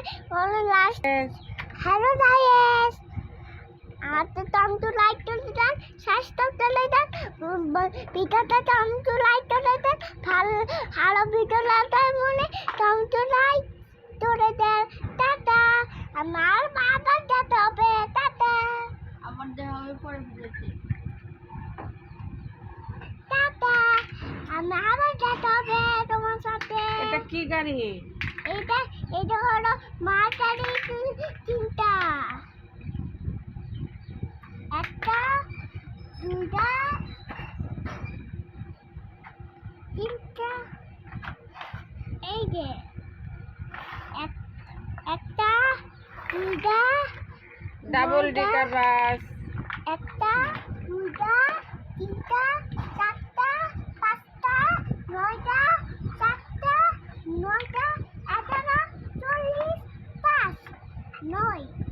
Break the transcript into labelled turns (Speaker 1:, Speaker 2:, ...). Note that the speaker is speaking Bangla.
Speaker 1: লাস্ট হ্যালো গাইস আতে টমটু লাইক করে দেন সাবস্ক্রাইব করে দেন ভিডিওটা টমটু লাইক করে দেন ভালো ভিডিও লাগার মনে টমটু লাইক করে দেন টাটা আমার বাবা যেতে হবে টাটা
Speaker 2: আমার দেখা হবে পরে ভিডিওতে
Speaker 1: টাটা আমার আবার যেতে হবে তোমার সাথে
Speaker 2: এটা কি গাড়ি
Speaker 1: এটা হলো মার গাড়ি তিনটা একটা দুইটা তিনটা এই যে একটা দুইটা
Speaker 2: ডাবল ডেকার বাস
Speaker 1: একটা দুইটা তিনটা চারটা পাঁচটা নয়টা চারটা নয়টা 11 40 5 9